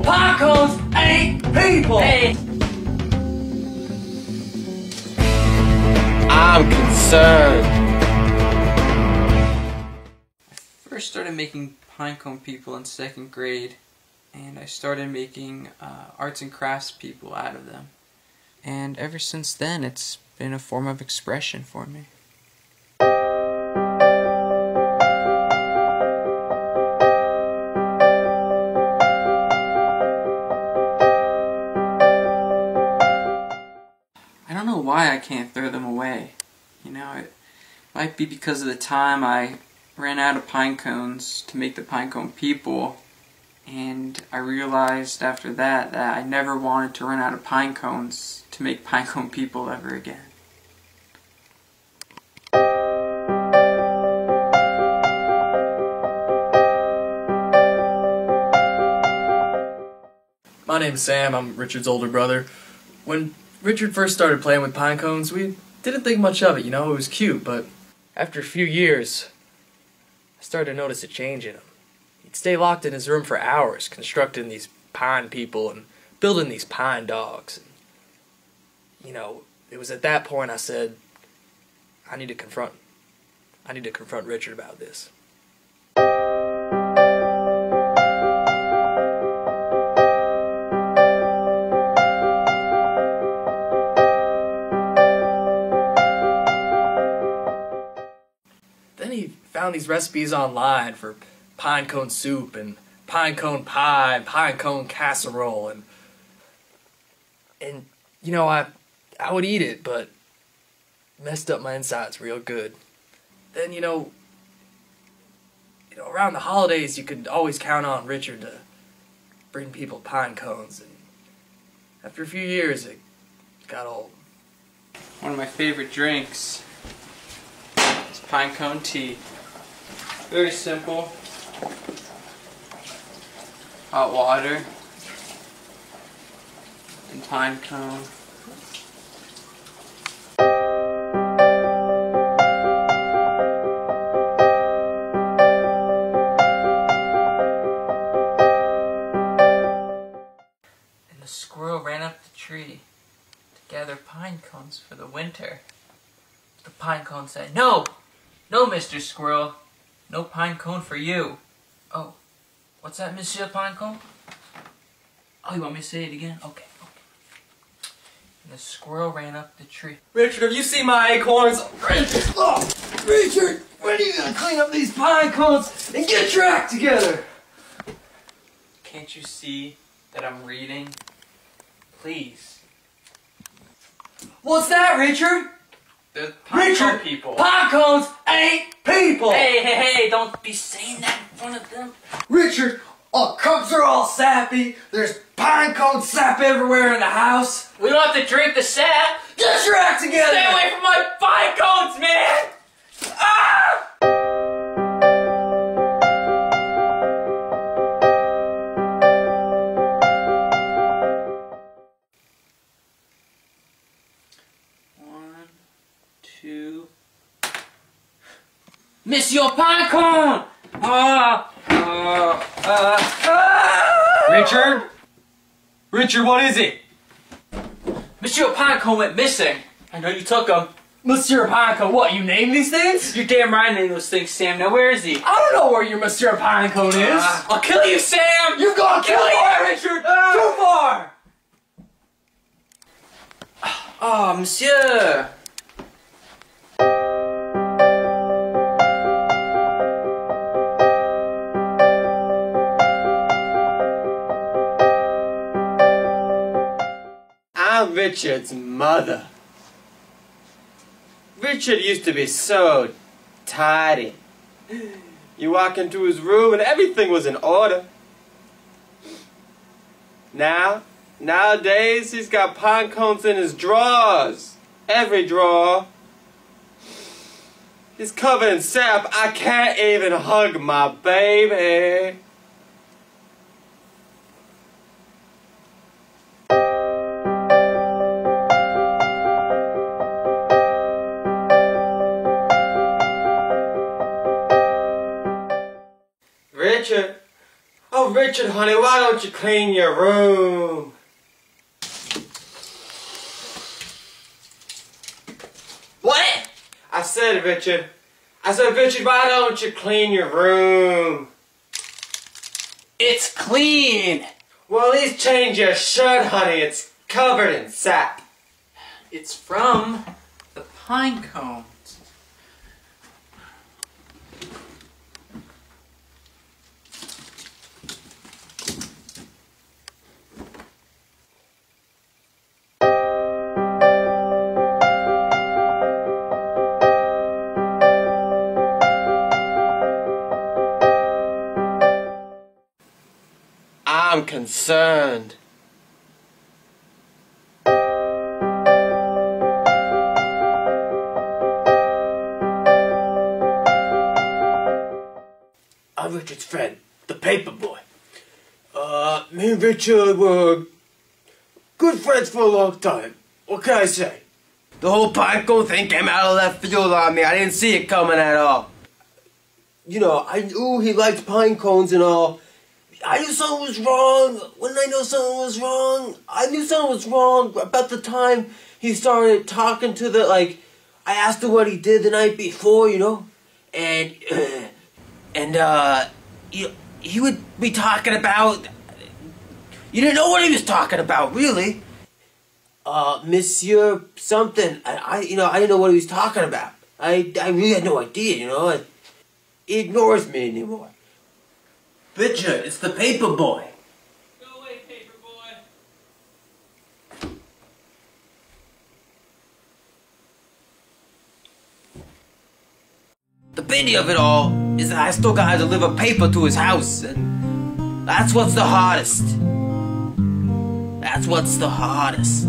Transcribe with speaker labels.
Speaker 1: Pine cones ain't people!
Speaker 2: Hey!
Speaker 3: I'm concerned.
Speaker 2: I first started making pine cone people in 2nd grade, and I started making arts and crafts people out of them. And ever since then, it's been a form of expression for me. I don't know why I can't throw them away. You know, it might be because of the time I ran out of pine cones to make the pine cone people, and I realized after that that I never wanted to run out of pine cones to make pine cone people ever again.
Speaker 1: My name's Sam, I'm Richard's older brother. When Richard first started playing with pine cones, we didn't think much of it, you know, it was cute, but after a few years, I started to notice a change in him. He'd stay locked in his room for hours, constructing these pine people and building these pine dogs. And, you know, it was at that point I said, I need to confront Richard about this. Then he found these recipes online for pine cone soup and pine cone pie and pine cone casserole, and you know, I would eat it, but messed up my insides real good. Then you know around the holidays you could always count on Richard to bring people pine cones, and after a few years it got old.
Speaker 2: One of my favorite drinks is pine cone tea. Very simple. Hot water and pine cone. And the squirrel ran up the tree to gather pine cones for the winter. The pine cone said, "No! No, Mr. Squirrel! No pine cone for you." "Oh, what's that, Monsieur Pine Cone?" "Oh, you want me to say it again? Okay, okay." And the squirrel ran up the tree.
Speaker 1: Richard, have you seen my acorns? Richard, when are you gonna clean up these pine cones and get your act together?
Speaker 2: Can't you see that I'm reading? Please.
Speaker 1: What's that, Richard?
Speaker 2: The pine cone
Speaker 1: Richard,
Speaker 2: people.
Speaker 1: pine cones ain't people!
Speaker 2: Hey, don't be saying that in front of them.
Speaker 1: Richard, our cups are all sappy, there's pine cone sap everywhere in the house.
Speaker 2: We don't have to drink the sap.
Speaker 1: Get your act together!
Speaker 2: Stay away from my pine cones, man! Ah! One, two. Monsieur Pine Cone!
Speaker 1: Richard? Richard, what is it?
Speaker 2: Monsieur Pine Cone went missing. I know you took him.
Speaker 1: Monsieur Pinecone, what, you name these things?
Speaker 2: You're damn right I named those things, Sam. Now where is he?
Speaker 1: I don't know where your Monsieur Pinecone is.
Speaker 2: I'll kill you, Sam!
Speaker 1: You've gone too far, Richard! Too far!
Speaker 2: Oh, Monsieur!
Speaker 3: I'm Richard's mother. Richard used to be so tidy. You walk into his room and everything was in order. Nowadays, he's got pine cones in his drawers. Every drawer. He's covered in sap. I can't even hug my baby. Oh, Richard, honey, why don't you clean your room?
Speaker 2: What?
Speaker 3: I said, Richard, why don't you clean your room?
Speaker 2: It's clean.
Speaker 3: Well, at least change your shirt, honey. It's covered in sap.
Speaker 2: It's from the pine cones.
Speaker 3: I'm concerned. I'm Richard's friend, the paper boy. Me and Richard were good friends for a long time. What can I say? The whole pinecone thing came out of left field on me. I didn't see it coming at all. You know, I knew he liked pine cones and all. I knew something was wrong. When I knew something was wrong, I knew something was wrong about the time he started talking to the, I asked him what he did the night before, you know? And he would be talking about, you didn't know what he was talking about, really. Monsieur something. I didn't know what he was talking about. I really had no idea, you know? He ignores me anymore. Richard, it's the paper boy.
Speaker 2: Go away, paper boy.
Speaker 3: The pity of it all is that I still gotta deliver paper to his house, and that's what's the hardest. That's what's the hardest.